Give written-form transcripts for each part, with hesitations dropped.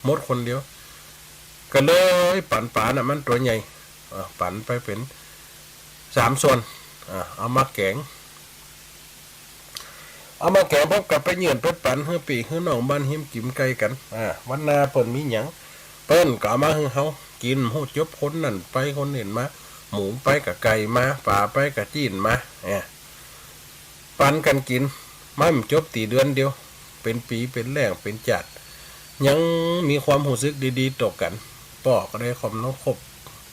มดคนเดียวก็เลยปั่นปลาน่ะมันตัวใหญ่ปั่นไปเป็น3 ส่วนเอามาแกงพบกับไปเหยื่อไปปั่นเฮือปีเฮือหนองบ้านหิมกิมไก่กันวันนาเปิ่นมีหยังเปิ้นก็เอามาให้เฮากินฮู้จบคนนั่นไปคนเห็นมาหมูไปกับไก่มาป่าไปกับจีนมาปั่นกันกินมันจบตีเดือนเดียวเป็นปีเป็นแรงเป็นจัดยังมีความรู้สึกดีๆต่อกันปอก็ได้ความน้องคบ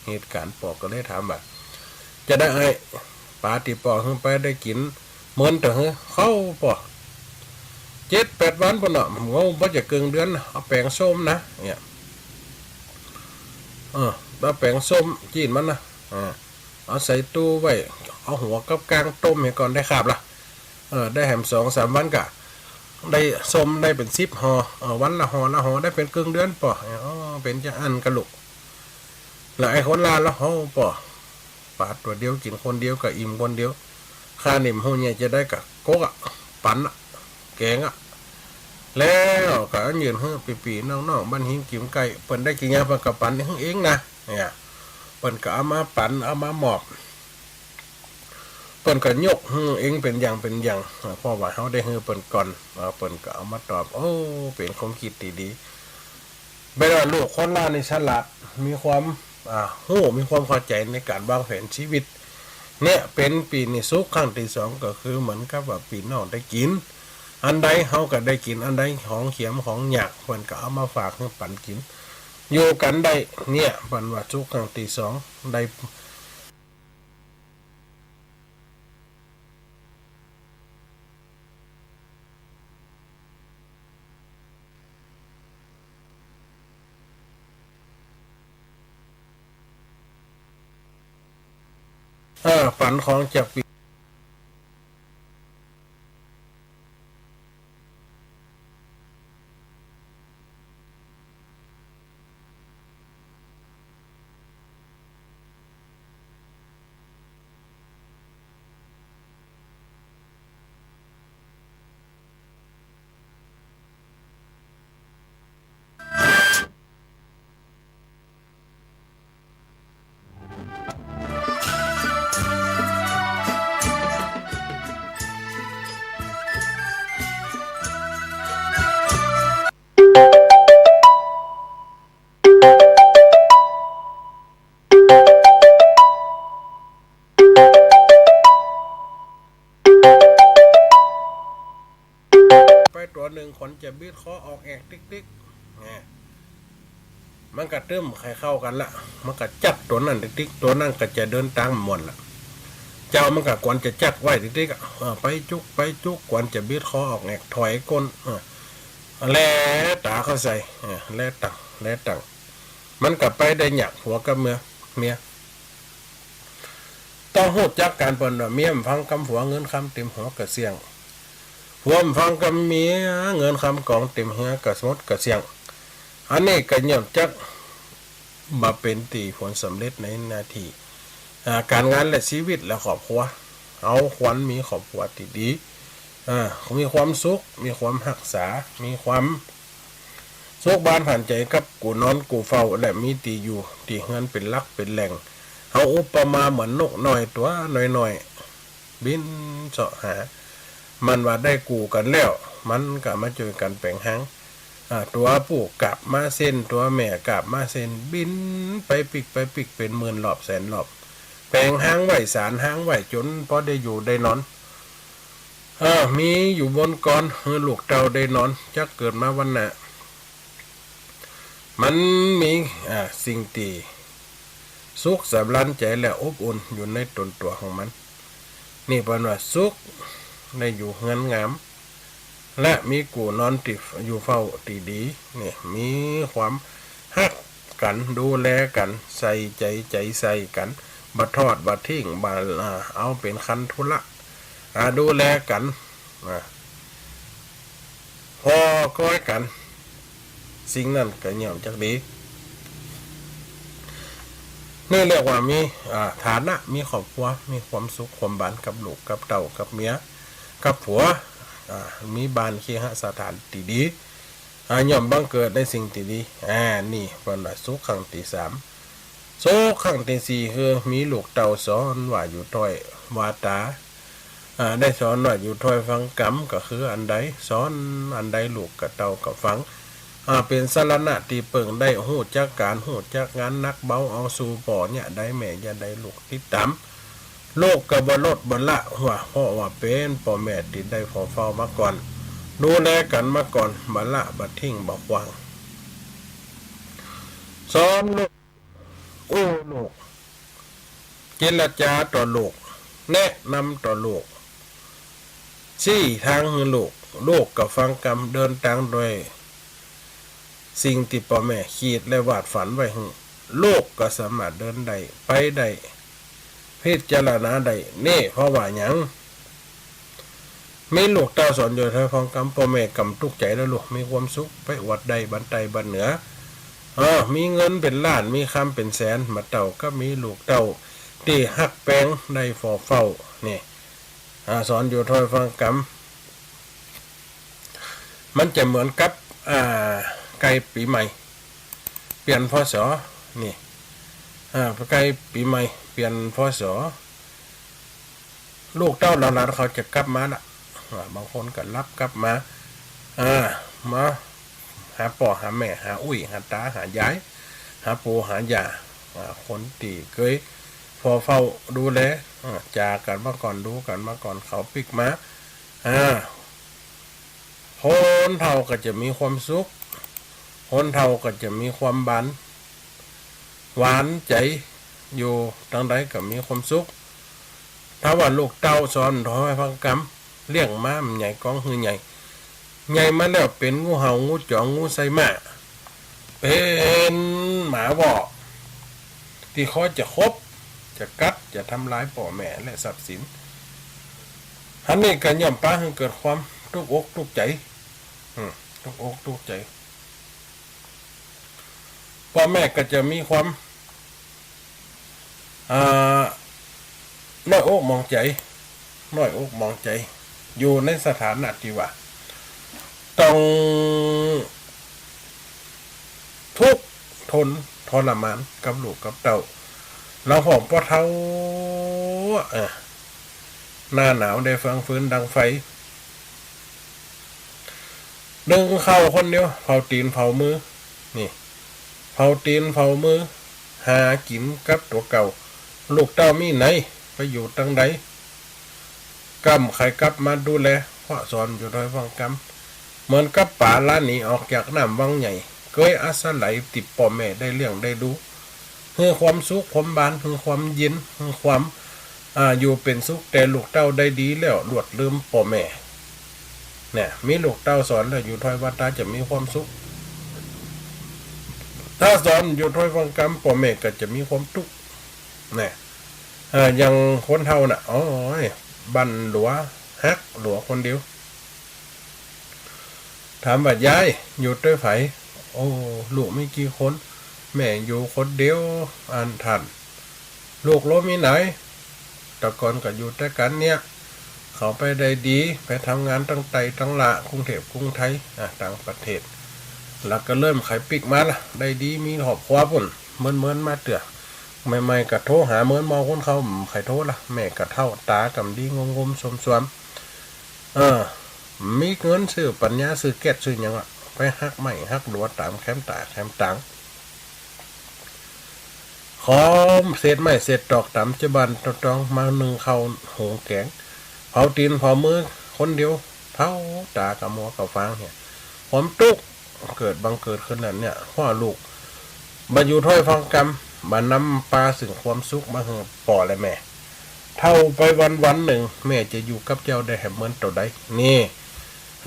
เหตุการณ์ปอก็ได้ถามว่าจะได้ไอ้ปลาที่ปอขึ้นไปได้กินเหมือนแต่เข้าปอ7-8 วันปะเนาะงงว่าจะเกินเดือนเอาแป้งส้มนะเนี่ยเอาแป้งส้มจีนมันนะเอาใส่ตู้ไว้เอาหัวกับกลางต้มให้ก่อนได้ขาบล่ะได้แหม2-3 วันกะได้ส้มได้เป็น10 ห่อวันละห่อได้เป็นครึ่งเดือนปอเป็นจะอันกระลุกแล้วไอ้คนลาแล้วเขาปอปาดตัวเดียวกินคนเดียวกับอิ่มคนเดียวค่านิ่มหูเนี่ยจะได้กับโกกปั่นแกงแล้วก็ยืนเฮ้ปีน้องๆบ้านหิงกิมไก่เปิ่นได้กินยาเปิ่นกับปั่นเองนะเนี่ยเปิ่นก็เอามาปั่นเอามาหมอบเปิ่นก็ยกเองเป็นอย่างเพราะว่าเขาได้เปิ่นก่อนเปิ่นก็เอามาตอบโอ้เป็นความคิดดีๆไม่ว่าลูกคนล่าในฉลาดมีความมีความเข้าใจในการวางแผนชีวิตเนี่ยเป็นปีนี้สุขครั้งที่2ก็คือเหมือนกับว่าปีน้องได้กินอันใดเฮาก็ได้กินอันใดของเขียมของหยักเพิ่นก็เอามาฝากให้ปันกินอยู่กันได้เนี่ยปันว่าสุขครั้งที่2ได้ปันของจากปีไปตัวหนึ่งขนจะบีดคอออกแอกติ๊กมันก็เติมไข่เข้ากันละมันก็จับตัวนั้นติ๊กตัวนั้นก็จะเดินตามหมดละเจ้ามันก็กวนจะจับไว้ติ๊กไปจุกกวนจะบีดคอออกแอกถอยก้นแล้วตาเข้าใส่แล้วตังมันก็ไปได้หยักหัวกับเมียต้องหูจักการเปิดว่าเมียมฟังคำหัวเงินคำเต็มหัวกระเสียงหัวมฟังคำเมียเงินคำกองเต็มหัวกระสมดกระเสียงอันนี้ก็ย่อมจักมาเป็นตีผลสำเร็จในนาทีการงานและชีวิตและครอบครัวเอาขวัญมีครอบครัวที่ดีมีความสุขมีความรักษามีความสุขบ้านผ่านใจกับกูนอนกูเฝ้าและมีตีอยู่ตีเงินเป็นลักเป็นแหล่งเอาอุปมาเหมือนนกน้อยตัวน้อยบินเสาะหามันว่าได้กูกันแล้วมันก็มาเจอกันแปลงหางตัวผู้กลับมาเส้นตัวแม่กลับมาเส้นบินไปปิกเป็นหมื่นรอบแสนรอบแปลงหางไหวสารหางไหวจนพอได้อยู่ได้นอนมีอยู่บนกอนลูกเต่าได้นอนจักเกิดมาวันน่ะมันมีสิ่งตีสุขสำรันใจและอบอุ่นอยู่ในตนตัวของมันนี่เป็นว่าสุขได้อยู่เงินงามและมีกูนอนติดอยู่เฝ้าตีดีเนี่ยมีความฮักกันดูแลกันใส่ใจใส่กันบัดทอดบัดทิ้งบัดเอาเป็นคันทุละดูแลกันพอก้อยกันสิ่งนั้นก็เงี่ยมจักดีนี่เรียกว่ามีฐานะมีครอบครัวมีความสุขความบานกับลูกกับเต่ากับเมียกับผัวมีบ้านเคหสถานที่ดี ย่อมบังเกิดในสิ่งที่ดีนี่วันละสุขครั้งที่สามสุขครั้งที่สี่คือมีลูกเต่าสอนว่าอยู่ถ้อยวาตาได้สอนว่าอยู่ถ้อยฟังกรรมก็คืออันใดสอนอันใดลูกกับเต่ากับฟังเป็นสารณะที่เปิงได้หู้จักการหู้จักงานนักเบาเอาสู่ป่อเนี่ยได้แม่อย่าได้ลูกติดตามโลกกับบลดบละหัวเพราะว่าเป็นป่อแม่ติดได้พอเฝ้ามาก่อนดูแลกันมาก่อนบละบัดทิ้งบอกวางสอนลูกลูกเจรจาต่อลูกแนะนำต่อลูกชี้ทางให้ลูกกับฟังกรรมเดินทางโดยสิ่งที่พ่อแม่ขีดและวาดฝันไว้ให้ลูกก็สามารถเดินได้ไปได้พิจารณาได้นี่เพราะว่าหยังมีลูกเต้าสอนอยู่ทางฟังกรรมพ่อแม่กำทุกใจแล้วลูกมีความสุขไปอวดได้บันไดบันเหนือมีเงินเป็นล้านมีคำเป็นแสนมาเต่าก็มีลูกเต้าที่หักแปงได้ฟอเฝ้านี่สอนอยู่ทอยฟังกรรมมันจะเหมือนกับไก่ปีใหม่เปลี่ยนพศนี่ไก่ปีใหม่เปลี่ยนพศลูกเต้าหลานเขาจะกลับมาละบางคนก็รับกลับมามาหาป่อหาแม่หาอุ้ยหาตาหายายหาปู่หายาคนตีเคยพอเฝ้าดูแลจากกันมาก่อนดูกันมาก่อนเขาปิกมาคนเท่าก็จะมีความสุขคนเท่าก็จะมีความหวานใจอยู่ทั้งใดก็มีความสุขถ้าว่าลูกเต้าสอนถอยฟังกรรมเลี้ยงม้ามันใหญ่กองหือใหญ่มาแล้วเป็นงูเห่างูจ่องงูไซมาเป็นหมาบอกที่เขาจะคบจะกัดจะทำร้ายพ่อแม่และทรัพย์สินอันนี้ก็ย่อมป้าให้เกิดความทุกข์อกทุกข์ใจทุกข์อกทุกข์ใจพ่อแม่ก็จะมีความน้อยอกมองใจน้อยอกมองใจอยู่ในสถานะที่ว่าต้องทุกข์ทนทรมานกับลูกกับเต่าเราหอมพ่อเท้าหน้าหนาวได้ฟังฟื้นดังไฟดึงเข้าคนเดียวเผาตีนเผามือนี่เผาตีนเผามือหากินกับตัวเก่าลูกเต้ามีไหนไปอยู่ตั้งใดกำไข่กลับมาดูแลพ่อสอนอยู่โดยฟังกรรมเหมือนกับป่าล้านหนีออกจากน้ำวังใหญ่เคยอาศัยติดพ่อแม่ได้เลี้ยงได้ดูเพื่อความสุขความบานเพื่อความเย็นเพื่อความอยู่เป็นสุขแต่ลูกเต้าได้ดีแล้วหลวดลืมพ่อแม่เนี่ยมีลูกเต้าสอนแล้วอยู่ถ้อยวัดตาจะมีความสุขถ้าสอนอยู่ถ้อยฟังกรรมพ่อแม่ก็จะมีความทุกข์เนี่ยอย่างคนเท่าน่ะบันหลัวฮักหลัวคนเดียวถามว่ายายอยู่ด้วยไผลูกไม่กี่คนแม่อยู่คนเดียวอันทันลูกล้มมีไหนแต่ก่อนก็อยู่ด้วยกันเนี่ยเขาไปได้ดีไปทำงานตั้งไตตั้งละกรุงเทพกรุงไทยต่างประเทศแล้วก็เริ่มขายปิกมาละได้ดีมีหอบคว้าปุ่นเมินมาเตือใหม่ๆกับโทรหาเมินมองคนเขาใครโทรละแม่กับเท่าตากำดีงมสวมมีเงินซื้อปัญญาซื้อแก๊สซื้ออย่างวะไปฮักไม่ฮักหลัวตามแคมตาแคมตังขอเศษไม่เศษดอกตามจะบันตองมาหนึ่งเขาหงแกงเผาตีนเผามือคนเดียวเผาตากับมัวกับฟางเนี่ยผมตุกเกิดบังเกิดขึ้นนั้นเนี่ยพ่อลูกมาอยู่ถ้อยฟังกรรมมานำปลาสึงความสุขมาให้ป่อและแม่เท่าไปวันหนึ่งแม่จะอยู่กับเจ้าได้แหมเหมือนตัวใดนี่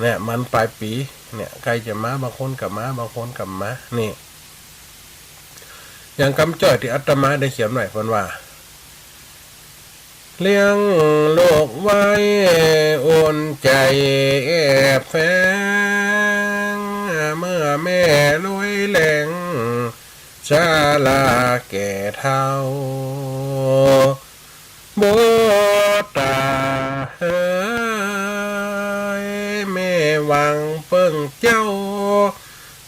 เนี่ยมันปลายปีเนี่ยใครจะมาบางคนกับมาบางคนกับมานี่อย่างคำจ้อยที่อาตมาได้เขียนหน่อยเพิ่นว่าเลี้ยงโลกไว้อุ่นใจแอบแฝงเมื่อแม่ลุยแหลงชาลาแก่เท่าโบตาเฮ้ยแม่หวังเปิ้งเจ้า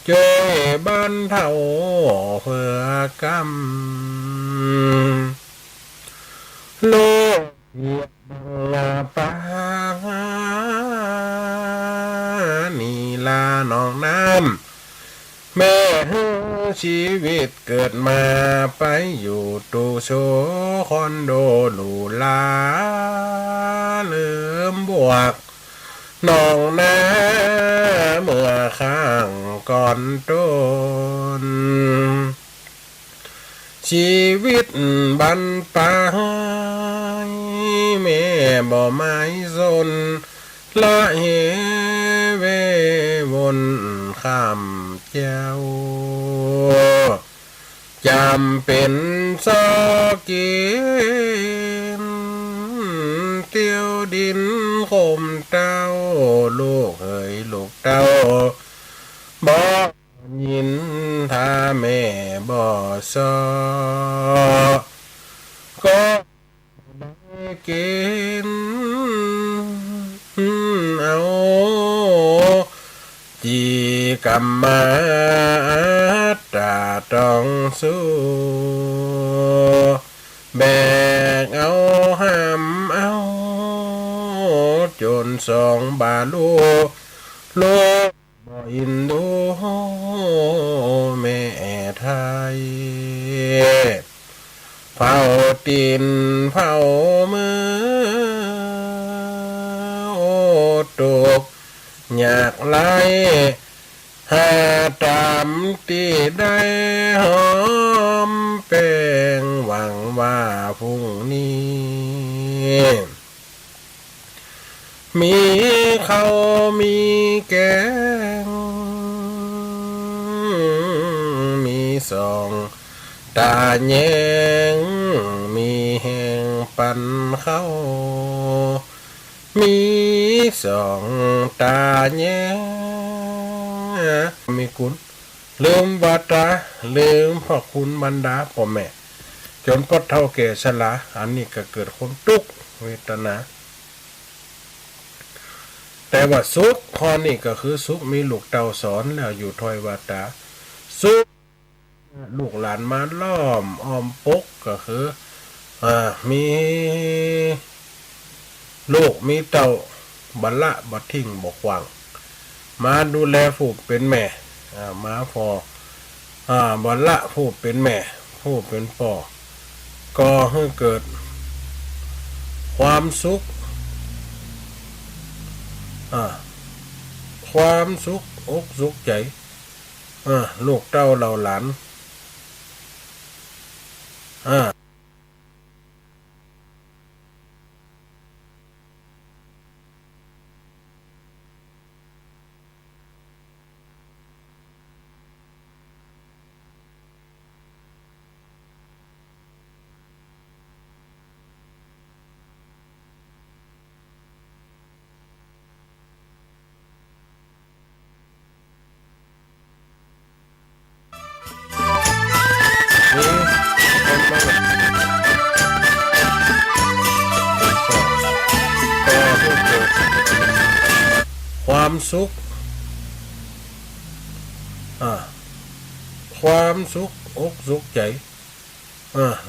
ช่วยบรรเทาเพื่อกำโลกเหยียบลาปานีลาน้องน้ำแม่ชีวิตเกิดมาไปอยู่ตูโชคอนโดหลูลาลืมบวกน้องนาเมื่อข้างก่อนต้นชีวิตบันปลายแม่บ่ไม้สนละเหเววนข้ามเจ้าจำเป็นซอกินเตียวดินคมเต้าลูกเอ๋ยลูกเต้าบ่ยินถ้าแม่บ่ซอก็ได้กินเอาจีกรรมาตราต้องสู้แบกเอาห้ามเอาจนสองบาลูโลกบ่อินดูแม่ไทยเผาตีนเผามือโอตกอยากไล่หาตามที่ได้หอมแป้งหวังว่าพรุ่งนี้มีเขามีแกงมีสองตาแยงมีแห่งปันเข้ามีสองตาแยงมีคุณลืมบาตาลืมพ่อคุณบรรดาพ่อแม่จนก็เท่าแก่ชราอันนี้ก็เกิดความทุกข์เวทนาแต่ว่าสุขข้อนี้ก็คือสุขมีลูกเต่าสอนแล้วอยู่ถอยวาตาสุขลูกหลานมาล้อมอ้อมปกก็คือมีลูกมีเต่าบัลละบัดทิ้งบกวางมาดูแลผู้เป็นแม่มาพอบัลละผู้เป็นแม่ผู้เป็นพ่อก็ให้เกิดความสุขความสุขอกสุขใจลูกเต้าเราหลานนี่คนมาแบบก็ให้เกิดความสุขความสุขอกสุขใจ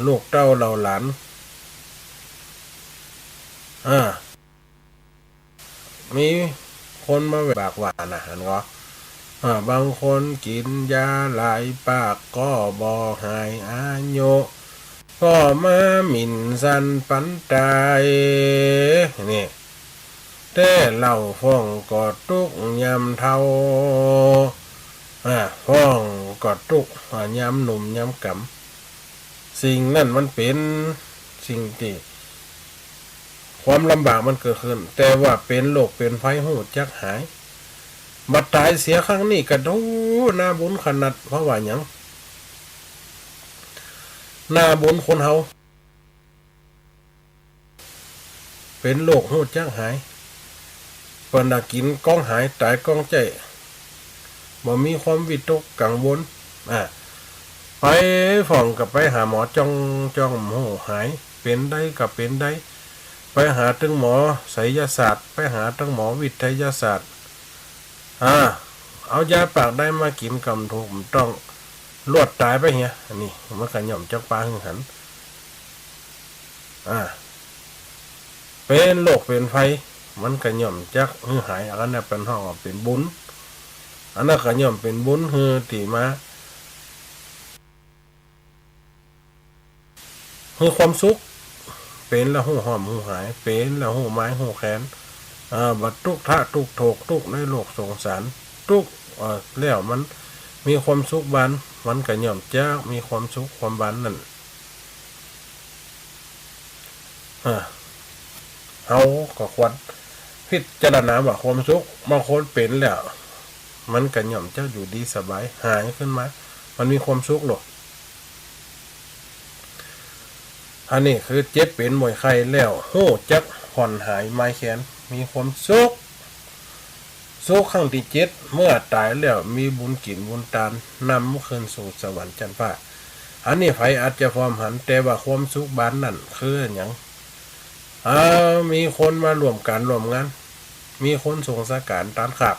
ลูกเต้าเราหลานมีคนมาบากหวานเห็นก็บางคนกินยาหลายปากก็บ่หายอายุก็มาหมิ่นสันปันตายนี่แต่เหล่าฟ้องกอดตุกยำเทาฟ้องกอดตุกยำหนุ่มยำกำสิ่งนั่นมันเป็นสิ่งที่ความลำบากมันเกิดขึ้นแต่ว่าเป็นโรคเป็นภัยหูจักหายบัดตายเสียครั้งนี้ก็ดูหน้าบุญขนาดเพราะว่าหยังหน้าบุญคนเฮาเป็นโรคหูจักหายปนดากินก้องหายตายก้องใจบ่มีความวิตกกังวลไปฝ่องกับไปหาหมอจ้องโหหายเป็นได้กับเป็นได้ไปหาตึงหมอไสยศาสตร์ไปหาตึงหมอวิทยาศาสตร์ เอายาปากได้มากินกำถูกต้องลวดตายไปเฮียอันนี้มันก็ย่อมจักปลาหึงหันเป็นโรคเป็นไฟมันก็ย่อมจักหือหายอันนั้นเป็นห้องเป็นบุญอันนั้นก็ย่อมเป็นบุญคือตีมาคือความสุขเป็นแล้วหูหอมหูหายเป็นแล้วหูไม้หูแขนบัดทุกท่าทุกโถกทุกในโลกสงสารทุกแล้วมันมีความสุขบานมันก็ย่อมจักมีความสุขความบานนั่นเอาก็ควรพิจารณาว่าความสุขบางคนเป็นแล้วมันก็ย่อมเจ้าอยู่ดีสบายหายขึ้นมามันมีความสุขหรอกอันนี้คือเจ็บเป็นมวยไข้แล้วโหจักผ่อนหายไม้แขนมีความสุขครั้งที่7เมื่อตายแล้วมีบุญกินบุญตานนำขึ้นสู่สวรรค์จันทร์ฟ้าอันนี้ไผอาจจะพร้อมหันแต่ว่าความสุขบ้านนั่นคืออย่างมีคนมารวมกันรวมงานมีคนส่งสการตานขับ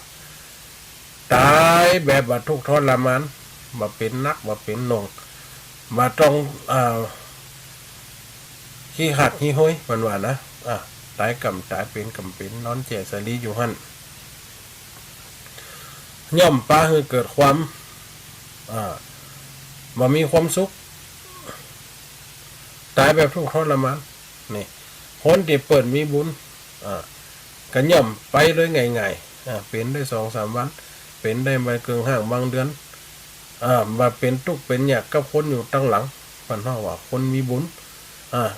ตายแบบว่าทุกข์ทรมานบ่เป็นนักบ่เป็นหนงบ่ต้องขี้หักขี้ห้อยมันว่านะตายกำตายเป็นกำเป็นนอนแจสลีอยู่หั่นย่อมปาให้เกิดความบ่มีความสุขตายแบบทุกข์ทรมานนี่คนที่เปิดมีบุญก็ย่อมไปเลยง่ายๆเป็นได้ 2-3 วันเป็นได้ไม่เกินห้างบางเดือนมาเป็นทุกข์เป็นยากกับคนอยู่ตั้งหลังปัญหาว่าคนมีบุญ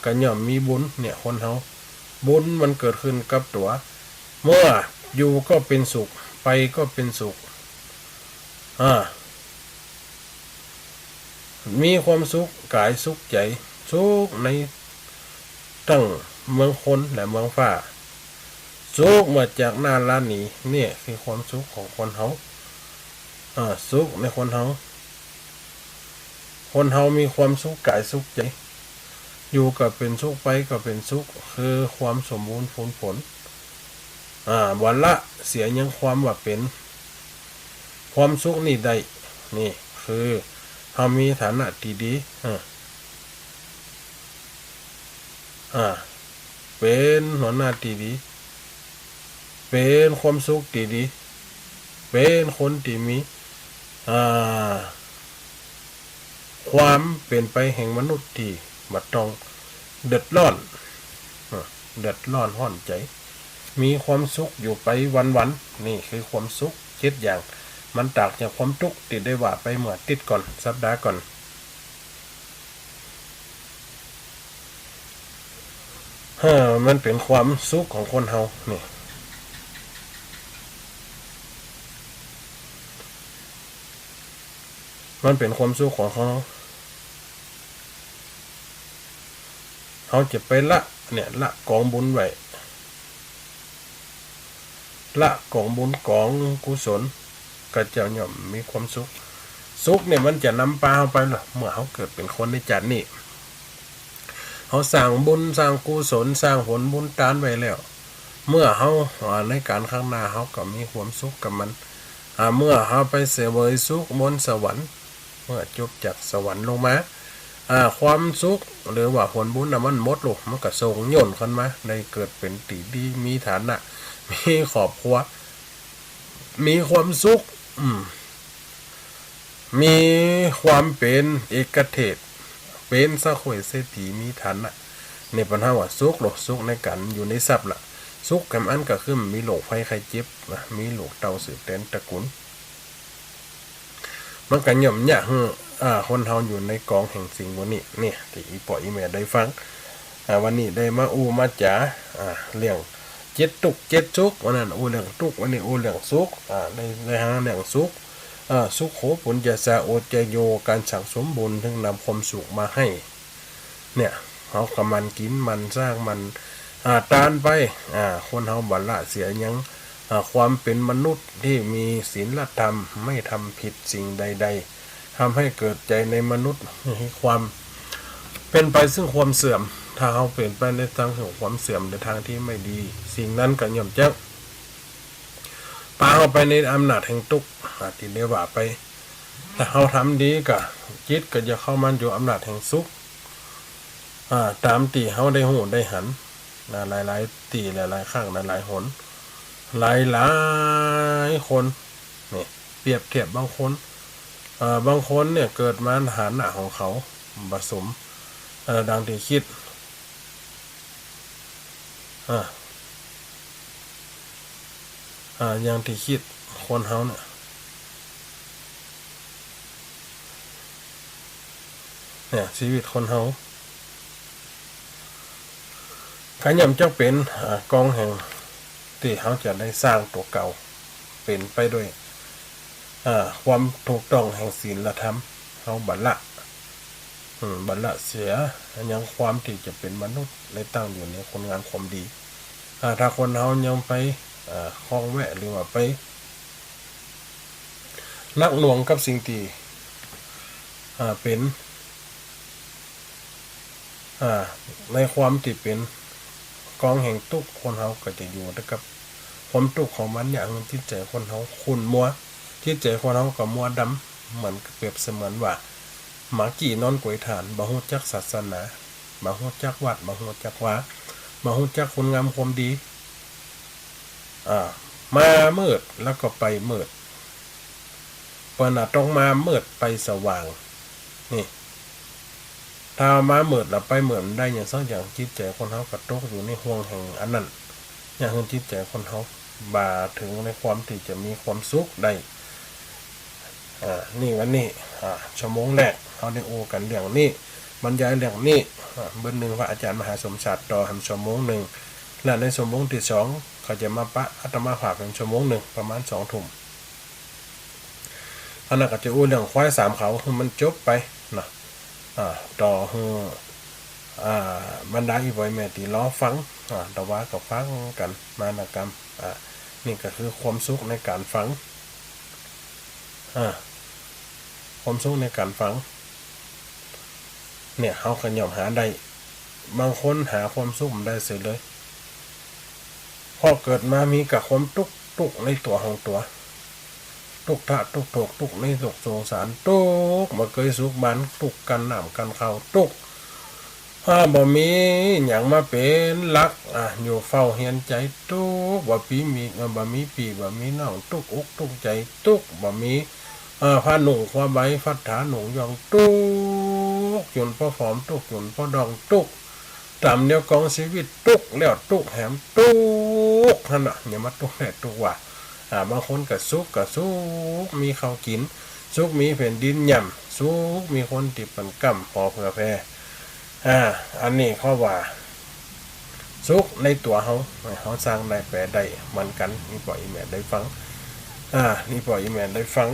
ก็ย่อมมีบุญเนี่ยคนเฮาบุญมันเกิดขึ้นกับตัวเมื่ออยู่ก็เป็นสุขไปก็เป็นสุขมีความสุขกายสุขใจสุขในตั้งเมืองคนและเมืองฟ้าสุขมาจากหน้าล้านนี้เนี่ยคือความสุขของคนเฮาสุขในคนเฮามีความสุขกายสุขใจอยู่ก็เป็นสุขไปก็เป็นสุขคือความสมบูรณ์ผลวันละเสียยังความว่าเป็นความสุขนี่ได้นี่คือเฮามีฐานะที่ดีเป็นหัวหน้าที่ดีเป็นความสุขที่ดีเป็นคนที่มีความเป็นไปแห่งมนุษย์ที่บ่ต้องเดือดร้อนร้อนใจมีความสุขอยู่ไปวันๆนี่คือความสุข7อย่างมันต่างจากความทุกข์ที่ได้ว่าไปเมื่อติดก่อนสัปดาห์ก่อนมันเป็นความสุขของคนเฮานี่มันเป็นความสุขของเขาจะไปละกองบุญไว้ละกองบุญกองกุศลก็จะย่อมมีความสุขเนี่ยมันจะนำพาเฮาไปเมื่อเขาเกิดเป็นคนในจันนี่เขาสร้างบุญสร้างกุศลสร้างผลบุญทานไว้แล้วเมื่อเขาในการข้างหน้าเขาก็มีความสุขกับมันเมื่อเขาไปเสวยสุขบนสวรรค์เมื่อจบจากสวรรค์ลงมาความสุขหรือว่าผลบุญมันหมดลงมันก็ส่งย่นขึ้นมาในเกิดเป็นตีดีมีฐานะมีครอบครัวมีความสุขมีความเป็นเอกเทศเป็นสะข่วยเศรษฐีมีฐานะในปัญหาว่าสุขในกันอยู่ในทรัพย์ล่ะสุขกับอันก็คือมีโรคภัยไข้เจ็บมีโรคเต้าสืบแดนตระกูลมันก็ย่อมยากคนเฮาอยู่ในกองแห่งสิ่งวันนี้เนี่ยที่อีปออีแม่ได้ฟังวันนี้ได้มามาจ๋าเรื่อง7ทุกข์7สุขวันนั้นเรื่องทุกข์วันนี้เรื่องสุขในหาเรื่องสุขสุขโขปุญญาสาโอจโยการสั่งสมบุญถึงนำความสุขมาให้เนี่ยเขากำมันกินมันสร้างมันตานไปคนเฮาบัลละเสียยังความเป็นมนุษย์ที่มีศีลธรรมไม่ทำผิดสิ่งใดๆทำให้เกิดใจในมนุษย์ให้ความเป็นไปซึ่งความเสื่อมถ้าเขาเปลี่ยนไปในทางของความเสื่อมในทางที่ไม่ดีสิ่งนั้นก็ย่อมจะพาเรา ไปในอำนาจแห่งทุกข์ที่ได้ว่าไปถ้าเฮาทำดีก็จิตก็จะเข้ามันอยู่อำนาจแห่งสุขตามที่เฮาได้ฮู้ได้หันหลายๆตีหลายๆครั้งหลายๆหนหลายๆคนนี่เปรียบเทียบบางคนบางคนเนี่ยเกิดมาฐานะของเขาผสมดังที่คิดอย่างที่คิดคนเฮาเนี่ยชีวิตคนเฮาขยำจะเป็นกองแห่งที่เขาจะได้สร้างตัวเก่าเป็นไปด้วยความถูกต้องแห่งศีลธรรมเขาบัลละเสียยังความที่จะเป็นมนุษย์ในตั้งอยู่ในคนงานความดีถ้าคนเขายังไปคล้องแวะหรือว่าไปนักหน่วงกับสิ่งที่เป็นในความที่เป็นกองแห่งทุกคนเขาก็จะอยู่กับความทุกข์ของมันอย่างจิตใจคนเขาขุ่นมัวจิตใจคนเขาก็มัวดำเหมือนเปรียบเสมือนว่าหมากี่นอนกวยฐานบ่ฮู้จักศาสนาบ่ฮู้จักวัดบ่ฮู้จักว่าบ่ฮู้จักคุณงามความดีมามืดแล้วก็ไปมืดเปิ้นต้องมามืดไปสว่างนี่ถ้ามามืดแล้วไปเหมือนได้อย่างสักอย่างจิตใจคนเขากระตกอยู่ในห่วงแห่งอันนั้นอย่างที่จิตใจคนเขาบาถึงในความที่จะมีความสุขได้นี่วันนี้ชั่วโมงแรกเขาได้โอกันเรื่องนี้บรรยายเรื่องนี้เบื้องหนึ่งพระอาจารย์มหาสมศักดิ์ต่อทำชั่วโมงหนึ่งและในชั่วโมงที่2เขาจะมาปะอาตมาภาพเป็นชั่วโมงหนึ่งประมาณ2 ทุ่มอันนั้นก็จะอู้เรื่องควาย3เขามันจบไปนะต่อบรรดาอีบอยแม่ตีล้อฟังแต่ว่ากับฟังกันมานกรรมนี่ก็คือความสุขในการฟังความสุขในการฟังเนี่ยเขาขยับหาได้บางคนหาความสุขได้เสียเลยพอเกิดมามีกับความตุกในตัวของตัวตุกทะตุกโถกตุกในตุกสงสารตุกมาเคยสุขบันตุกกันหนำกันเข้าตุกบ่มีอย่างมาเป็นรักอยู่เฝ้าเฮียนใจตุกบ่ปีมีบ่มีปีบ่มีน้องตุกอกตุกใจตุกบ่มีผ้าหนุ่งผ้าใบฟัดถาหนุ่งยองตุกจนพ่อผอมตุกจนพ่อดองตุกตามเดียวกองชีวิตตุกแล้วตุกแหมตุกนั่นน่ะอย่ามาตุกแหมตุกว่าบางคนก็สุกมีข้าวกินสุกมีแผ่นดินย่ำสุกมีคนติดปันกั่มพอเผื่อแผ่อันนี้เขาว่าสุกในตัวเขาสร้างได้แปลได้เหมือนกันนี่ปล่อยอีแม่ได้ฟังนี่ปล่อยอีแม่ได้ฟัง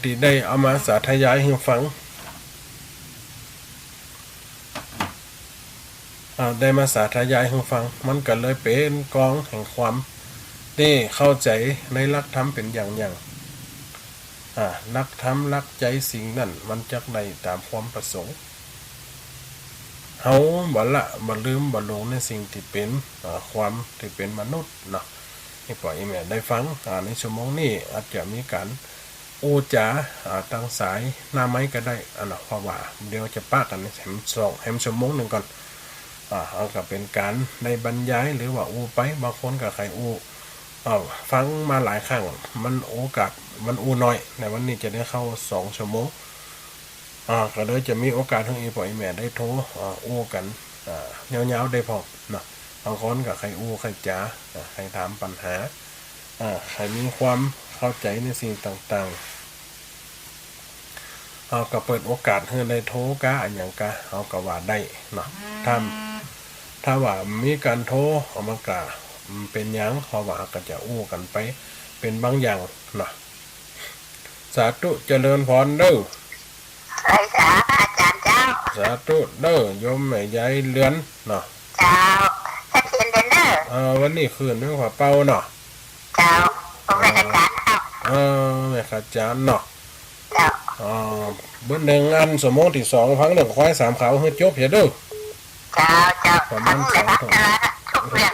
ที่ได้เอามาสาธยายให้ฟังได้มาสาธยายให้ฟังมันก็เลยเป็นกองแห่งความที่เข้าใจในหลักธรรมเป็นอย่างรักธรรมรักใจสิ่งนั้นมันจักได้ตามความประสงค์เฮาบ่ละบ่ลืมบ่หลงในสิ่งที่เป็นความที่เป็นมนุษย์เนาะนี่ปล่อยแม่ได้ฟังในชั่วโมงนี้อาจจะมีการโอจาตั้งสายหน้าไม้ก็ได้เพราะว่าเดี๋ยวจะปะกันแหมชั่วโมงหนึ่งก่อนเอากับเป็นการในบรรยายหรือว่าอูไปบางคนกับใครอูฟังมาหลายครั้งมันโอกาสมันอูน้อยในวันนี้จะได้เข้า2 ชั่วโมงก็เลยจะมีโอกาสทั้งอีปล่อยแม่ได้โทรอูกันยาวๆได้พอนะบางคนกับใครอูใครจ๋าใครถามปัญหาใครมีความเข้าใจในสิ่งต่างๆก็เปิดโอกาสให้ได้โทรกะอย่างกะเอาก็ว่าได้เนาะถ้าว่ามีการโทรเอามากะเป็นยังเพราะว่าก็จะอู้กันไปเป็นบางอย่างเนาะสาธุเจริญพรเด้อสาอาจารย์เจ้าสาธุเด้อโยมแม่ยายเลือนเนาะเจ้าถ้าเขียนเดินเด้อวันนี้คืนด้วยว่าเป่าเนาะเจ้าแม่อาจารย์แม่อาจารย์เนาะเจ้าเบิ้ลหนึ่งอันสมมติที่2ฟังเรื่องควาย3เขาให้จบเสียเด้อเจ้าประมาณ2 ทุ่มทุกเรื่อง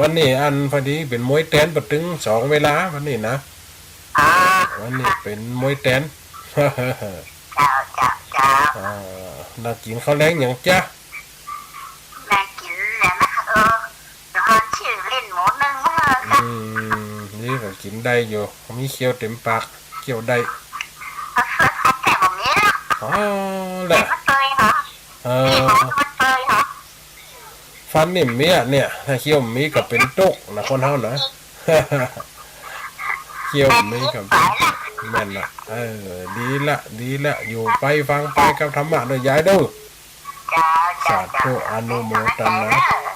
วันนี้อันพอดีเป็นมวยแตนปถึง2เวลาวันนี้นะวันนี้เป็นมวยแตน เจ้าเจ้าเจ้า น่ากินข้าวแรงอย่างจ้ะ แม่กินแล้วนะเดี๋ยวเขาชื่อเล่นหมูนึ่งมาค่ะ นี่ก็กินได้อยู่มีเคี้ยวเต็มปากเคี้ยวได้ เอาเสื้อผ้าแต่แบบนี้นะ อ๋อแหละ มันเตยเหรอนี่มันเตยเหรอ ฟันนิ่มมีอ่ะเนี่ยถ้าเคี้ยวมีกับเป็นตุกนะคนเฮานะ เคี้ยวมีกับเป็นแม่นละดีละอยู่ไปฟังไปกับธรรมะเลยยายเด้อ เจ้า สา เจ้า ธุอนุโมทนา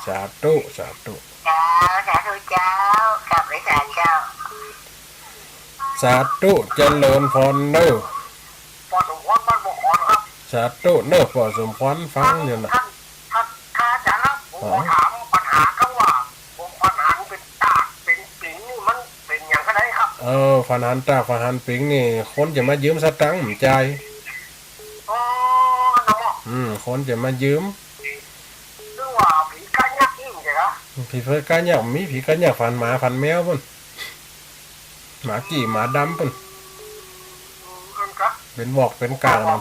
สาธุสาธุ เจ้าสาธุเจ้ากลับไปศาลเจ้า สาธุเจริญพรเด้อ พอสมควรบ้านบุคคลครับ สาธุเด้อพอสมควรฟังอยู่น่ะ ถ้าอาจารย์ครับผมขอถามปัญหาก็ว่าผมปัญหาเป็นตากเป็นปิงนี่มันเป็นอย่างไรครับ ฟันหันตาฟันหันปิงนี่คนจะมายืมสตังค์จ่าย อ๋อน้อง คนจะมายืม คือว่าผีกันยักษ์ยิ่งใช่ไหม ผีเพื่อกานอยากมีผีกานอยากฟันหมาฟันแมวพุ่นหมากี่หมาดำพุ่น ครับ เป็นบอกเป็นกลางนะ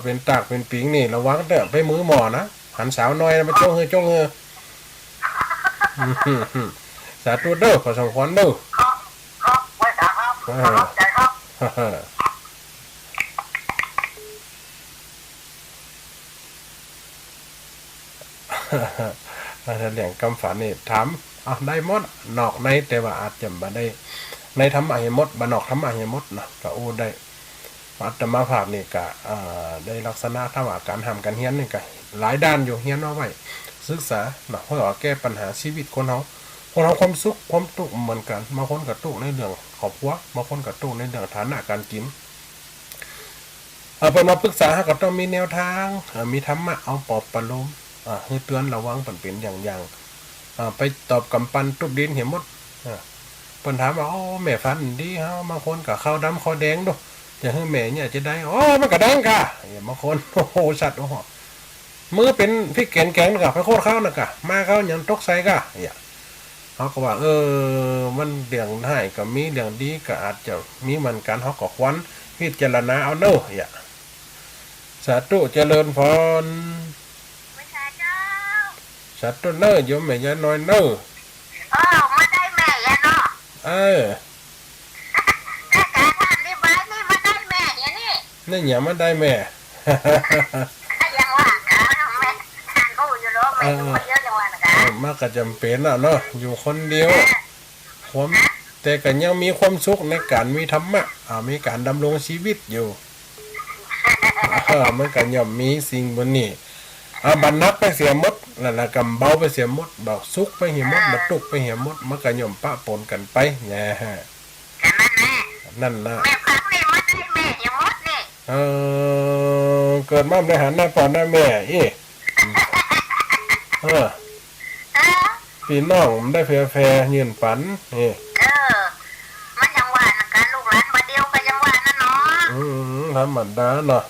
เป็นตากเป็นปิงนี่ระวังเด้อไปมือหมอนะหันสาวน้อยมาจ้องเฮอจ้องเฮอสาธุเด้อขอสมควรเด้อ ครับไว้สาครับเข้าใจครับ ถ้าเหลี่ยงกำฝันนี่ถามได้หมดนอกในแต่ว่าอาจจะบ่ได้ในทำอาหมดบ่นอกทำอาหมดนะก็โอ้ได้อาตมาภาพนี่ก็ได้ลักษณะถ้าว่าการทำการเฮียนนี่ก็หลายด้านอยู่เฮียนเอาไว้ศึกษาเนาะเพื่อแก้ปัญหาชีวิตคนเฮาความสุขความทุกข์เหมือนกันบางคนก็ทุกข์ในเรื่องครอบครัวบางคนก็ทุกข์ในเรื่องฐานะการกินเพิ่นมาปรึกษาก็ต้องมีแนวทางมีธรรมะเอาปลอบประโลมให้เตือนระวังเป็นอย่างไปตอบกำปั้นทุบดินเห็นหมดเพิ่นถามว่าแม่ฟันดีเฮาบางคนก็ข้าวดำข้าวแดงดูจะให้แม่เนี่ยจะได้มันก็แดงกะบางคนโอ้โหสัตว์โอ้โหมือเป็นพริกแกงกะไปโคตรข้าวน่ะกะมาข้าวหยังตกใส่กะเขาก็ว่ามันเรื่องให้ก็มีเรื่องดีก็อาจจะมีเหมือนกันเขาก็ควันพิจารณาเอาเด้อสาธุเจริญพรสาธุเน้อโยมแม่ยายน้อยเน้อมาได้แม่ยันเนาะถ้าการทำนี่บ้านนี่มาได้แม่ยันนี่ นี่อย่ามาได้แม่ ยังว่าแม่ทานก็อยู่แล้วแม่อยู่คนเดียวจังหวะนะคะมากก็จำเป็นเนาะอยู่คนเดียวแต่ก็ยังมีความสุขในการมีธรรมะมีการดำรงชีวิตอยู่มันก็ย่อมมีสิ่งบนนี้บรรนักไปเสียมดนั่นแหละกำเบาไปเสียมดบอกสุกไปเหี่ยมดมาตุกไปเหี่ยมดมันก็ย่อมปะปนกันไปเนี่ยนั่นนะแม่พักนี่มาได้แม่เหี่ยมดนี่เกิดมาได้หันหน้าพ่อหน้าแม่พี่น้องได้แฟร์ยืนปันนี่มันยังว่าการลูกหลานมาเดียวก็ยังว่านั่นเนาะธรรมดาเนาะ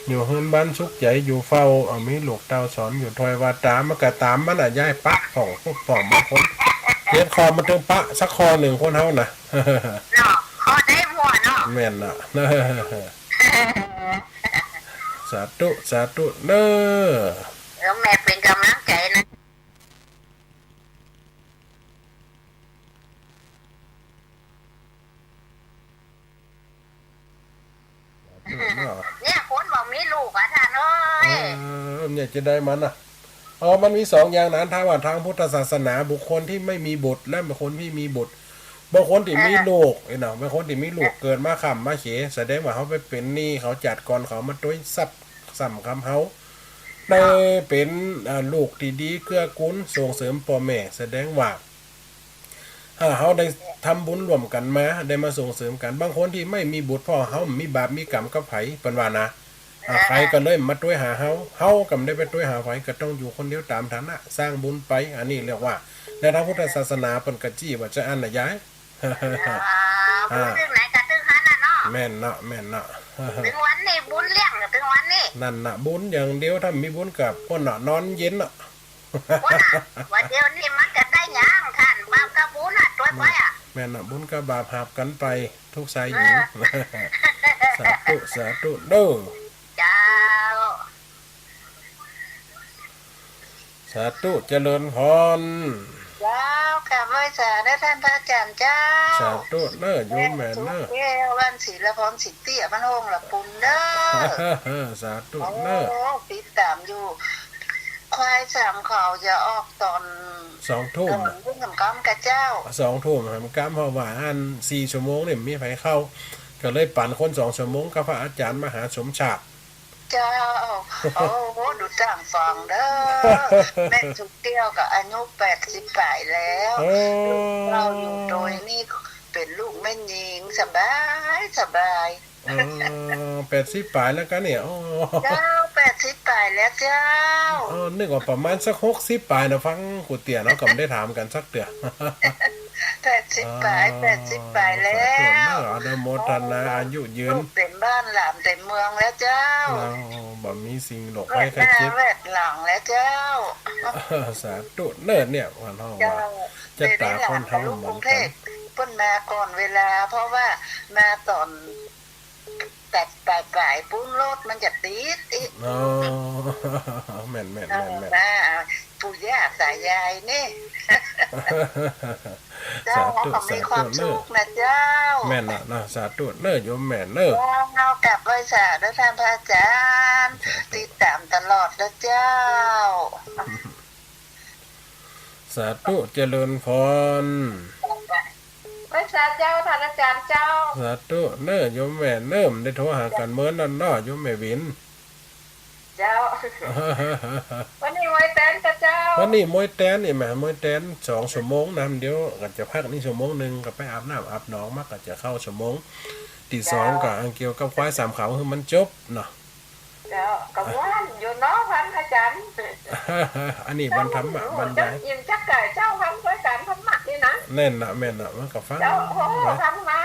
อยู่เฮือนบ้านสุขใจอยู่เฝ้ามีลูกเต้าสอนอยู่ถอยวาตามันก็ตามมันย้ายปะของพวกป่องบางคนเย็ดคอมาถึงปะสักคอหนึ่งคนเฮานะเนาะคอได้หัวเนาะแม่นน่ะสาธุสาธุเด้อแม่เป็นกำลังใจนะเนี่ยคนบอกมีลูกอ่ะท่านเอ้ยเนี่ยจะได้มันมันมี2อย่างนั้นถ้าว่าทางพุทธศาสนาบุคคลที่ไม่มีบุตรและบุคคลที่มีบุตรบางคนที่มีลูกเนาะบางคนที่มีลูกเกิดมาค่ำมาเขแสดงว่าเขาไปเป็นหนี้เขาจัดก่อนเขามาต้วยซับซ้ำคำเขาได้เป็นลูกที่ดีเกื้อกูลส่งเสริมพ่อแม่แสดงว่าเขาได้ทำบุญรวมกันมาได้มาส่งเสริมกันบางคนที่ไม่มีบุตรพ่อเขามีบาปมีกรรมกับไผเป็นว่านะใครก็เลยมาต้วยหาเขาก็ไม่ได้ไปต้วยหาไผก็ต้องอยู่คนเดียวตามฐานะสร้างบุญไปอันนี้เรียกว่าในทางพุทธศาสนาเป็นกะจี้ว่าจะอันน่ะย้ายบุญไหนกะตึ้งหันน่ะเนาะแม่นเนาะถึงวันนี้บุญเลี้ยงถึงวันนี้นั่นน่ะบุญอย่างเดียวถ้ามีบุญกับคนนอนเย็น ว่าน่ะว่าเดี๋ยวนี้มันจะได้ยังท่านบาปกระบุญน่ะตัวไว้อ่ะ แม่นบุญกับบาปหาบกันไปทุกสายหญิง สาธุสาธุเด้อ เจ้า สาธุเจริญพร เจ้ากลับไหว้สาได้ท่านพระอาจารย์เจ้า สาธุเด้อโยมแม่เด้อ แก้ววันศิลพรสิเตี้ยมันโฮงละปุ่นเด้อ สาธุ โอ้ เด้อ ติดตามอยู่ควายสามเขาจะออกตอน 2 ทุ่ม เรื่องกำกับเจ้า 2 ทุ่มหามกำเพราะว่าอัน4 ชั่วโมงเนี่ยมีไผเข้า ก็เลยปั่นคน2 ชั่วโมงกับพระอาจารย์มหาสมชาติ เจ้าโอ้โหดูจ้างฟังเด้อแม่จุกเตี้ยวกับอายุ80ปลายแล้ว โอ้ เราอยู่โดยนี่เป็นลูกแม่หญิงสบายสบาย 80ปลายแล้วกันเนี่ยอ๋อ เจ้า80ปลายแล้วเจ้า นึกว่าประมาณสัก60ปลายนะฟังกูเตี่ยเนาะก็ไม่ได้ถามกันสักเตือ 80ปลาย80ปลายแล้ สาธุเด้ ว ออนุโมทนาอายุยืน ลูกเต็มบ้านหลานเต็มเมืองแล้วเจ้า เราบ่มีสิ่งหลก แว ให้ ด ใค ห ร น้า คิด แวดหลังแล้วเจ้า สาธุเนิ่นเนี่ยวันห้อง เจ้า ว่าจะตาคนเฮา ลูก เห ก มื รุ อน งเท กัน พเพิ่นมาก่อนเวลา เพราะว่ามาตอนแต่ปลายปุ้นรถมันจะติดอีก อ๋อแม่น มาปู่ย่าตายายนี่เจ้า สา เขา ธุ ก็ สา มีควา ธุ ม เนิ่ สุ น ขนะเจ้า แม่นน่ะนะสาธุเนิ่นโยมแม่เนิ่น เรากลับไหว้สาด้วยท่านพระอาจารย์ติดตามตลอดนะเจ้า สาธุเจริญพร ไหว้สาเจ้าท่านอาจารย์เจ้า สาธุเนิ่นโยมแม่เนิ่มได้โทรหากันเมื่อนั้นเนาะโยมแม่วิน เจ้า วันนี้ไว้แตนกับเจ้า วันนี้มวยแตนนี่แหมมวยแตน2 ชั่วโมงนะเดี๋ยวก็จะพักนี่ชั่วโมงนึงก็ไปอาบน้ำอาบหนองมาก็จะเข้าชั่วโมงที่2ก็อันเกี่ยวกับควายสามเขาคือมันจบเนาะ เจ้ากับว่านอยู่เน้องพันอาจารย์ อันนี้บรรทำบรรยาย ยิมจักไก่เจ้าพันไว้การพันหมักนี่นะ แน่นนะแม่นนะมันก็ฟัง เจ้าโอ้พันมา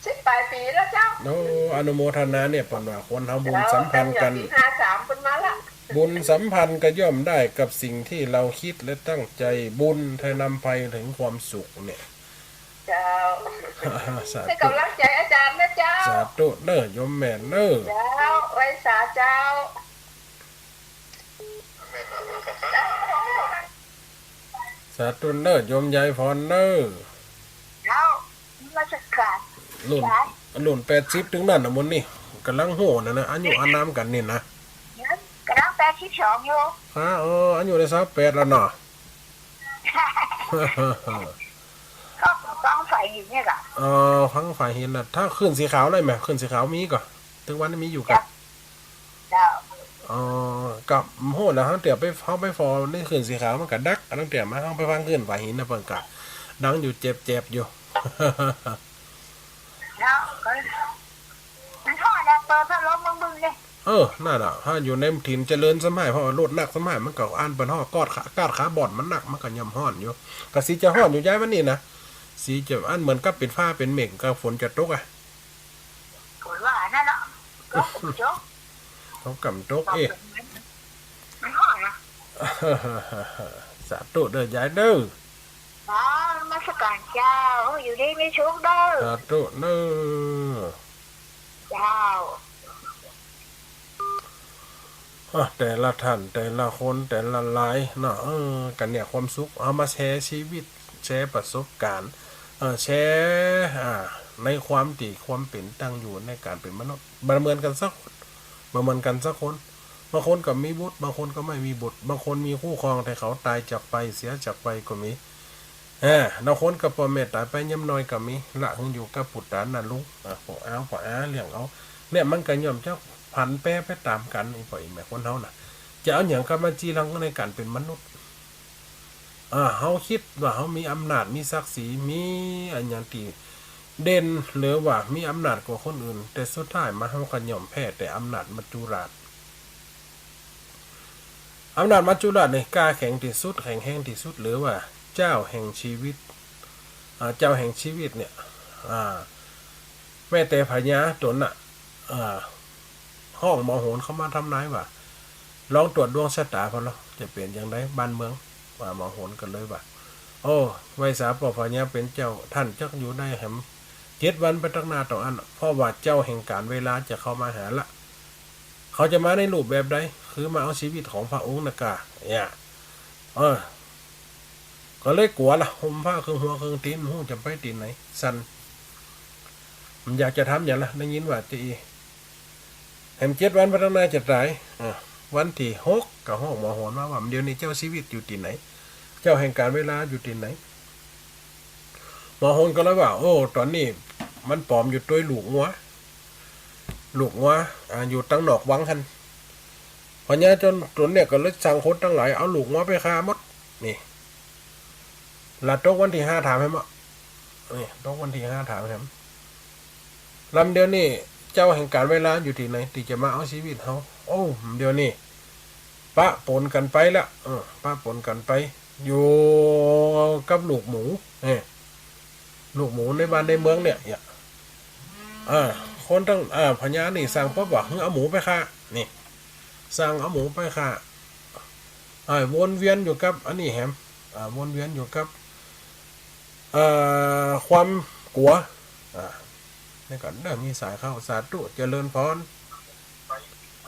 18 ปีแล้วเจ้า โอ้อนุโมทนาเนี่ยปนว่าคนเฮาบุญสัมพันธ์กัน ปี53เป็นมาละ บุญสัมพันธ์ก็ย่อมได้กับสิ่งที่เราคิดและตั้งใจบุญไทยนำไปถึงความสุขเนี่ย เจ้า สา ให้ ธุ กำลังใจอาจารย์นะเจ้า สาธุเด้อโยมแม่เด้อ เจ้าไว้สาเจ้า สาธุเด้อโยมยายพรเด้อ เจ้ามาสักการ รุ่น80ถึงนั่นน่ะมนนี่กำลังโหนะนะอายุอานามกันนี่นะ กำลัง82อยู่ อายุได้28แล้วเนาะ ก็ต้องใส่อยู่เนี่ยล่ะ ฟังฝ่ายเห็นน่ะถ้าขึ้นสีขาวได้ไหมขึ้นสีขาวมีก่อนถึงวันนี้มีอยู่กับ เจ้า กับโหดแล้วเดี๋ยวไปเข้าไปฟอนี่ขึ้นสีขาวมันก็ดักตั้งแต่มาเข้าไปฟังขึ้นฝ่ายหินนะเพิ่นก็ดังอยู่เจ็บอยู่ แล้วก็มันทอดแล้วเปิดพัดลมมึงเลย น่าน่ะถ้าอยู่ในถิ่นเจริญสมัยเพราะว่ารถหนักสมัยมันก็อ่านเปิ้นฮ้อกอดขาบอดมันหนักมันก็ย่ำฮ้อนอยู่ก็สิจะฮ้อนอยู่ย้ายวันนี้นะสีจะอันเหมือนกับเป็นฟ้าเป็นเมฆก็ฝนจะตกอ่ะ ผลว่านั่นเนาะก็จบ เขากำตก มันทอดนะ สาธุเด้อยายเด้อ อ๋อมาสักการเจ้าอยู่ดีไม่ชุกเด้อ สาธุเด้อ เจ้า แต่ละท่านแต่ละคนแต่ละหลายเนาะกันเนี่ยความสุขเอามาแชร์ชีวิตแชร์ประสบการณ์แชร์ในความดีความเป็นตั้งอยู่ในการเป็นมนุษย์ประเมินกันสักคนบางคนก็มีบุตรบางคนก็ไม่มีบุตรบางคนมีคู่ครองแต่เขาตายจากไปเสียจากไปก็มีบางคนก็พ่อแม่ตายไปย่ำน้อยก็มีละหึงอยู่กับปุตตานั่นลูกพ่ออาเลี้ยงเอาเนี่ยมันก็ย่อมจะผันแปรไปตามกันอีกแม่คนเฮาน่ะจะเอาอย่างกับมาจีรังในการเป็นมนุษย์เฮาคิดว่าเฮามีอำนาจมีศักดิ์ศรีมีอันอย่างที่เด่นหรือว่ามีอำนาจกว่าคนอื่นแต่สุดท้ายมาเฮาก็ย่อมแพ้แต่อำนาจมัจจุราชนี่กล้าแข็งที่สุดแข็งแห้งที่สุดหรือว่าเจ้าแห่งชีวิตเจ้าแห่งชีวิตเนี่ยแม้แต่พญาตนน่ะห้องมโหนเขามาทำนายว่า ลองตรวจดวงชะตาพอแล้วจะเปลี่ยนอย่างไรบ้านเมืองว่าหมอโหนกันเลยว่าโอ้ไว้สาปอพญาเป็นเจ้าท่านจักอยู่ได้แหม7 วันไปตั้งหน้าต่ออันเพราะว่าเจ้าแห่งการเวลาจะเข้ามาหาละเขาจะมาในรูปแบบใดคือมาเอาชีวิตของพระองค์นะกะเนี่ยก็เลยกลัวละห่มผ้าครึ่งหัวครึ่งตีนหูจะไปตีนไหนสันมันอยากจะทำอย่างละได้ยินว่าตีแหม7 วันไปตั้งหน้าจะตายวันที่6กับห้องหมอโหนว่าเดี๋ยวนี้เจ้าชีวิตอยู่ที่ไหนเจ้าแห่งการเวลาอยู่ที่ไหนหมอโหนก็เลยว่าโอ้ตอนนี้มันปลอมอยู่ตัวลูกงัวอยู่ตั้งนอกวังหันพญาจนตัวเนี่ยก็เลยสั่งคนตั้งหลายเอาลูกงัวไปฆ่าหมดนี่ละตกวันที่5ถามให้มั้นี่ตกวันที่5ถามให้ลำเดียวนี่เจ้าแห่งการเวลาอยู่ที่ไหนที่จะมาเอาชีวิตเขาโอ้เดี๋ยวนี้ปะปนกันไปละปะปนกันไปอยู่กับลูกหมูลูกหมูในบ้านในเมืองเนี่ยคนตั้งพญานี่สั่งปั๊บว่าเอาหมูไปฆ่านี่สั่งเอาหมูไปฆ่าวนเวียนอยู่กับอันนี้แฮมวนเวียนอยู่กับความกลัวนี่ก่อนมีสายเข้าสาธุเจริญพร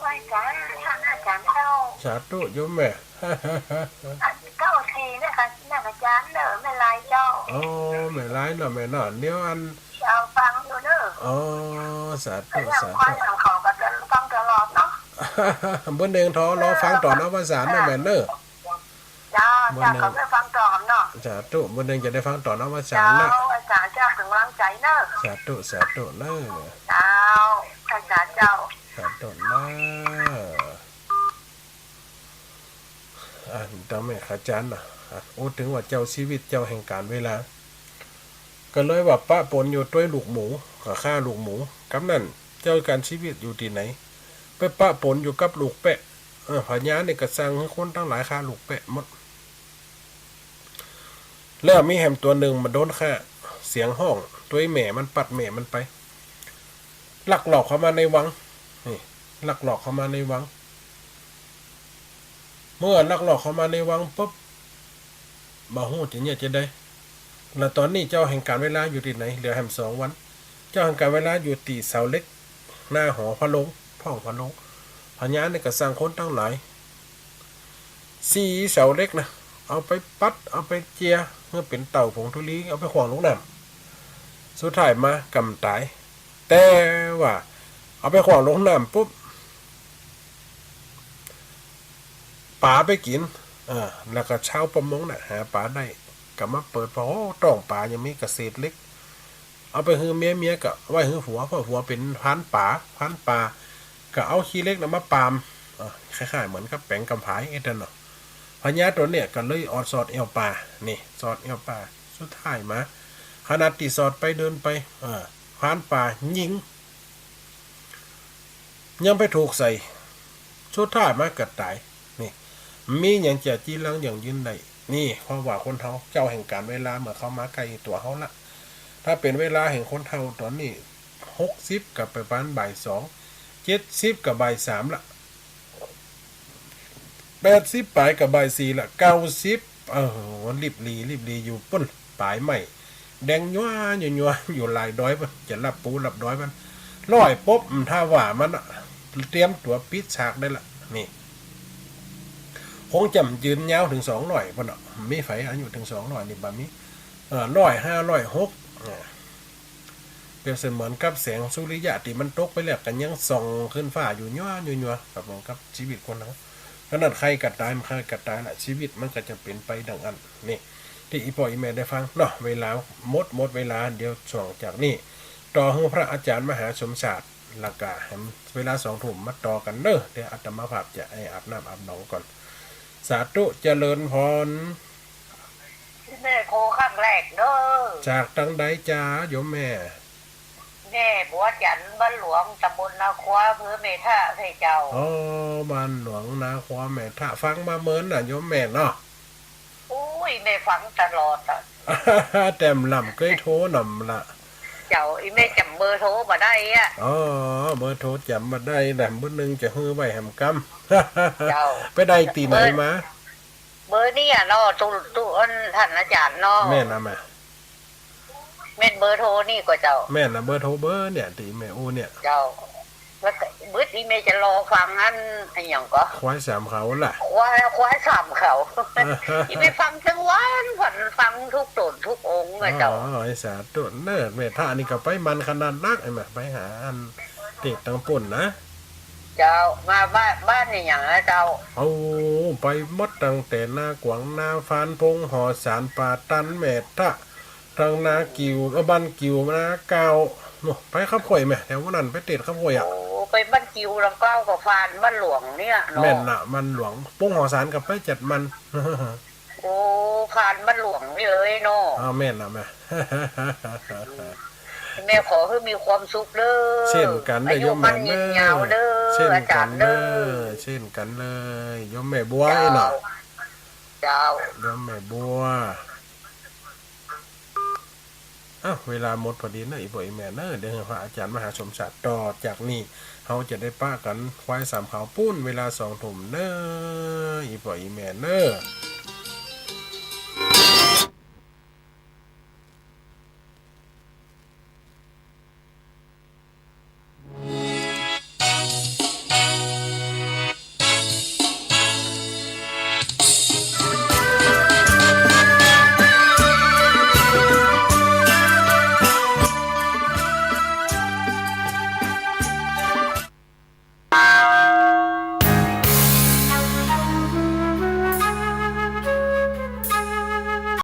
ไหว้จ้าท่านอาจารย์เจ้าสาธุโยมแม่ เก้าทีนะคะนักอาจารย์เด้อไม่ลายเจ้าไม่ร้ายเนาะแม่เนาะเดี๋ยวอันเอาฟังอยู่เด้อสาธุสาธุเขาก็จะต้องตลอดเนาะเบิ่นเองท้อรอฟังต่อนะภาษาเนาะแม่เด้อจ้าก็ไปฟังต่อเนาะสาธุเบิ่นเองจะได้ฟังต่อนะภาษาละอาจารย์เจ้าถึงวางใจเนาะสาธุเด้อเจ้าอาจารย์เจ้าสาธุนะตามแม่อาจารย์นะโอ้ถึงว่าเจ้าชีวิตเจ้าแห่งการเวลาก็เลยว่าป้าปนอยู่ด้วยลูกหมูกับฆ่าลูกหมูกับนั่นเจ้าการชีวิตอยู่ที่ไหนไปป้าปนอยู่กับลูกแปะพญาเนี่ยกระซังให้คนตั้งหลายฆ่าลูกแปะหมดแล้วมีแหมตัวหนึ่งมาโดนฆ่าเสียงห้องตัวแม่มันปัดแม่มันไปลักหลอกเข้ามาในวังนี่ลักหลอกเข้ามาในวังเมื่อลักหลอกเข้ามาในวังปุ๊บบ่ฮู้จะเนี่ยจะได้แล้วตอนนี้เจ้าแห่งการเวลาอยู่ที่ไหนเหลือแหม2 วันเจ้าแห่งการเวลาอยู่ตีเสาเล็กหน้าหอพระลงพ่องพระลงพญาเนี่ยก็สร้างคนตั้งหลาย4 เสาเล็กนะเอาไปปัดเอาไปเจียเมื่อเป็นเต่าผงทุลีเอาไปขวางลงน้ำสุดท้ายมากำตายแต่ว่าเอาไปขวางลงน้ำปุ๊บป่าไปกินแล้วก็ชาวประมงน่ะหาป่าได้ก็มาเปิดพอต้องป่ายังมีเกษตรเล็กเอาไปฮือเมียก็ไว้ฮือผัวเพราะผัวเป็นพันป่าก็เอาขี้เล็กน่ะมาปามคล้ายๆเหมือนกับแป้งกำผายนั่นเนาะพญาตัวเนี่ยก็เลยออดสอดเอวป่านี่สอดเอวป่าสุดท้ายมาขนาดตีสอดไปเดินไปพันป่ายิงยังไปถูกใส่สุดท้ายมาเกิดตายนี่มีอย่างจะจี้ลังอย่างยืนได้นี่เพราะว่าคนเขาเจ้าแห่งการเวลาเมื่อเขามาไกลตัวเขาละถ้าเป็นเวลาแห่งคนเท่าตอนนี้60กับไปประมาณบ่าย2 70กับบ่าย3ละ80ปลายกับบ่าย4ละ90รีบลีอยู่ปุ้นปลายใหม่แดงยัวอยู่หลายดอยมันจะรับปูรับดอยมันร้อยปุ๊บถ้าว่ามันเตรียมตัวปิดฉากได้ละนี่คงจำยืนยาวถึง200ป่ะเนาะมีไฟอายุถึง200นี่บะมี100 500 6เปรียบเสมือนกับแสงสุริยะที่มันตกไปแล้วกันยังส่องขึ้นฟ้าอยู่ยัวกับเหมือนกับชีวิตคนเราขนาดใครกัดตายละชีวิตมันก็จะเป็นไปดังอันนี่ที่อีพ่ออีแม่ได้ฟังเนาะเวลาหมดเวลาเดี๋ยวช่วงจากนี้ต่อให้พระอาจารย์มหาสมศาสตร์ละกะเวลา2 ทุ่มมาต่อกันเด้อเดี๋ยวอาตมาภาพจะอาบน้ำอาบหนองก่อนสาธุเจริญพรแม่โคข้างแรกเด้อจากตั้งใดจ้าโยมแม่แม่บัวจันทร์บ้านหลวงตำบลนาควาอำเภอเมท่าให้เจ้าบ้านหลวงนาควาแม่ท่าฟังมาเมินน่ะโยมแม่เนาะอุ้ยแม่ฟังตลอดอ่ะแต้มลำเคยโทรนำละ เจ้าอีแม่จำเบอร์โทรมาได้อ่ะ อ๋อเบอร์โทรจำมาได้แหลมเบอร์หนึ่งจะฮื้อไว้แหมกำ เจ้า ไปได้ตีไหนมา เบอร์นี่อ่ะเนาะตู้อันท่านอาจารย์เนาะ แม่นะแม่ แม่นเบอร์โทรนี่ก็เจ้า แม่นะเบอร์โทรเบอร์เนี่ยตีแม่อูเนี่ย เจ้าแล้วก็เบิดอีแม่จะรอฟังอันไอ้หยังก็ ควายสามเขาล่ะ ควายสามเขา อีแม่ฟังทั้งวันฟังทุกตนทุกองค์อะเจ้า อ๋อไอ้สาตุเนิร์ดแม่ท่านี่ก็ไปมันขนาดนักไอ้แม่ไปหาอันเด็กตังปุ่นนะ เจ้ามาบ้านนี่อย่างนะเจ้า เอาไปหมดตั้งแต่หน้ากวางหน้าฟานพงหอสารป่าตันแม่ท่าทางนากิวบ้านกิวนาเกาโน่ไปขับข่อยแม่แถวนั้นไปเตะขับข่อยอ่ะ โอ้ไปบ้านกิวลำเก้ากับฟานบ้านหลวงเนี่ยเนาะ แม่นน่ะมันหลวงปุ้งหอสารกับไปจัดมัน โอ้ฟานบ้านหลวงเลยเนาะ อ้าวแม่นน่ะแม่ แม่ขอให้มีความสุขเด้อ เช่นกันเลย อา โย ยุ ม มั แม่ น เน ยื อน ยาวเด้อ เช่น อา กั จาน รย์ เน เด้ อ อ เช่นกันเลยโยมแม่บัวไอ้น่ะ เจ้า โยมแม่บัวอ้าวเวลาหมดพอดีนะอีบ่อยแม่เนอะเดี๋ยวพระอาจารย์มหาสมศักดิ์ต่อจากนี้เขาจะได้ป้ากันควายสามขาวปุ้นเวลา2 ทุ่มเนอะอีบ่อยแม่เนอะ